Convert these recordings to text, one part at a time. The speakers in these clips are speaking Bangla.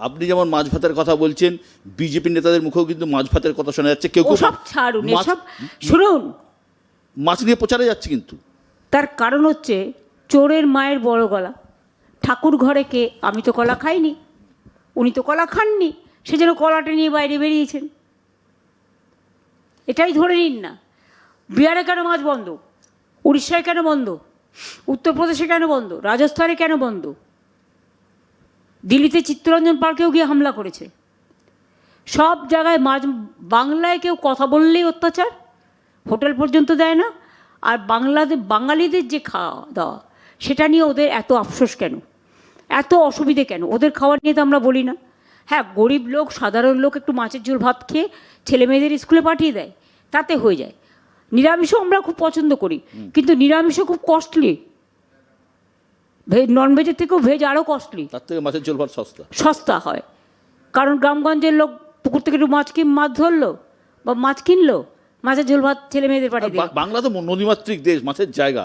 আপনি যেমন মাছ ভাতের কথা বলছেন, বিজেপি নেতাদের মুখেও কিন্তু মাছ ভাতের কথা শোনা যাচ্ছে। কেউ কেউ ওসব ছাড়ুন, এসব শুনুন। মাছ নিয়ে প্রচারে যাচ্ছে কিন্তু। তার কারণ হচ্ছে চোরের মায়ের বড় গলা। ঠাকুর ঘরে কে? আমি তো কলা খাইনি, উনি তো কলা খাননি, সেজন্য কলাটা নিয়ে বাইরে বেরিয়েছেন। এটাই ধরে নিন না। বিহারে কেন মাছ বন্ধ? উড়িষ্যায় কেন বন্ধ? উত্তরপ্রদেশে কেন বন্ধ? রাজস্থানে কেন বন্ধ? দিল্লিতে চিত্তরঞ্জন পার্কেও গিয়ে হামলা করেছে। সব জায়গায় মাছ। বাংলায় কেউ কথা বললেই অত্যাচার, হোটেল পর্যন্ত দেয় না। আর বাঙালিদের যে খাওয়া দাওয়া, সেটা নিয়ে ওদের এত আফসোস কেন, এত অসুবিধে কেন? ওদের খাওয়ার নিয়ে তো আমরা বলি না। হ্যাঁ, গরিব লোক, সাধারণ লোক একটু মাছের ঝোল ভাত খেয়ে ছেলে মেয়েদের স্কুলে পাঠিয়ে দেয়, তাতে হয়ে যায়। নিরামিষও আমরা খুব পছন্দ করি, কিন্তু নিরামিষও খুব কস্টলি। ননভেজের থেকেও ভেজ আরও কস্টলি। তার থেকে মাছের ঝোল ভাত সস্তা হয়। কারণ গ্রামগঞ্জের লোক পুকুর থেকে একটু মাছ ধরলো বা মাছ কিনলো, মাছের ঝোল ভাত ছেলে মেয়েদের পাঠিয়ে দিল। বাংলা তো নদীমাতৃক দেশ, মাছের জায়গা।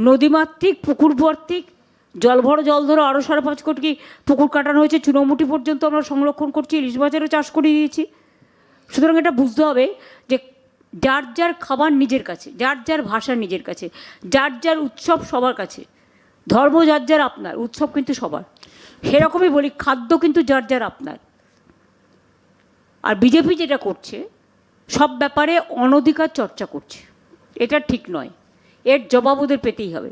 নদীমাতৃক, পুকুর ভর্তিক, জল ধরো আরও 5.5 কোটি পুকুর কাটানো হয়েছে, চুনোমুটি পর্যন্ত আমরা সংরক্ষণ করছি, ইলিশ মাছেরও চাষ করে দিয়েছি। সুতরাং এটা বুঝতে হবে যে যার যার খাবার নিজের কাছে, যার যার ভাষা নিজের কাছে, যার যার উৎসব সবার কাছে। ধর্ম যার যার আপনার, উৎসব কিন্তু সবার। সেরকমই বলি, খাদ্য কিন্তু যার যার আপনার। আর বিজেপি যেটা করছে, সব ব্যাপারে অনধিকার চর্চা করছে, এটা ঠিক নয়। এর জবাব ওদের পেতেই হবে।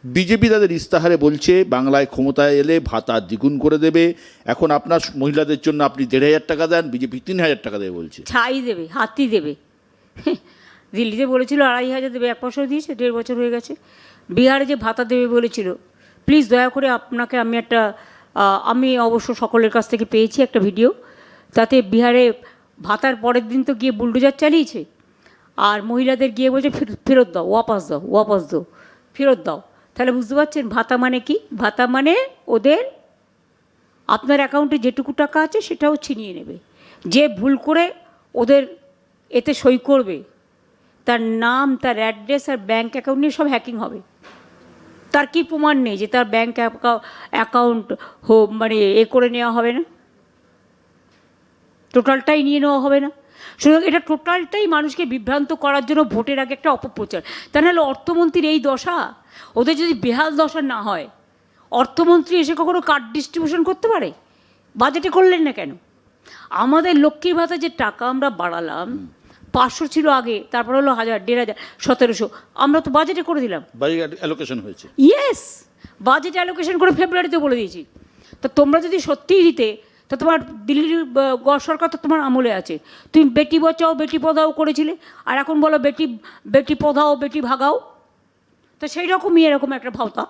বিজেপি তাদের ইস্তাহারে বলছে বাংলায় ক্ষমতায় এলে ভাতা দ্বিগুণ করে দেবে। এখন আপনার মহিলাদের জন্য আপনি 1,500 টাকা দেন, বিজেপি 3,000 টাকা দেবে বলছে। ছাই দেবে, হাতি দেবে। দিল্লিতে বলেছিল 2,500 দেবে, 1 বছর দিয়েছে, 1.5 বছর হয়ে গেছে। বিহারে যে ভাতা দেবে বলেছিল, প্লিজ দয়া করে আপনাকে আমি অবশ্য সকলের কাছ থেকে পেয়েছি একটা ভিডিও, তাতে বিহারে ভাতার পরের দিন তো গিয়ে বুলডোজার চালিয়েছে, আর মহিলাদের গিয়ে বলছে ফেরত দাও, ওয়াপাস দাও, ফেরত দাও। তাহলে বুঝতে পারছেন ভাতা মানে কি? ভাতা মানে ওদের আপনার অ্যাকাউন্টে যেটুকু টাকা আছে সেটাও ছিনিয়ে নেবে। যে ভুল করে ওদের এতে সই করবে, তার নাম, তার অ্যাড্রেস আর ব্যাঙ্ক অ্যাকাউন্ট নিয়ে সব হ্যাকিং হবে। তার কি প্রমাণ নেই যে তার ব্যাঙ্ক অ্যাকাউন্ট মানে করে নেওয়া হবে না? টোটালটাই নিয়ে নেওয়া হবে না? সুতরাং এটা টোটালটাই মানুষকে বিভ্রান্ত করার জন্য ভোটের আগে একটা অপপ্রচার। তা নাহলে অর্থমন্ত্রীর এই দশা, ওদের যদি বেহাল দশা না হয়, অর্থমন্ত্রী এসে কখনো কার্ড ডিস্ট্রিবিউশন করতে পারে? বাজেটে করলেন না কেন? আমাদের লক্ষ্মীর ভাতা যে টাকা আমরা বাড়ালাম, 500 ছিল আগে, তারপর হলো 1000, 1500, 1700, আমরা তো বাজেটে করে দিলাম। বাজেট অ্যালোকেশন হয়েছে। ইয়েস, বাজেট অ্যালোকেশন করে ফেব্রুয়ারিতে বলে দিয়েছি। তো তোমরা যদি সত্যিই দিতে, তো তোমার দিল্লির সরকার তো তোমার আমলে আছে। তুমি বেটি বাঁচাও বেটি পড়াও করেছিলে, আর এখন বলো বেটি পড়াও বেটি ভাগাও। তো সেই রকমই এরকম একটা ভাওতা।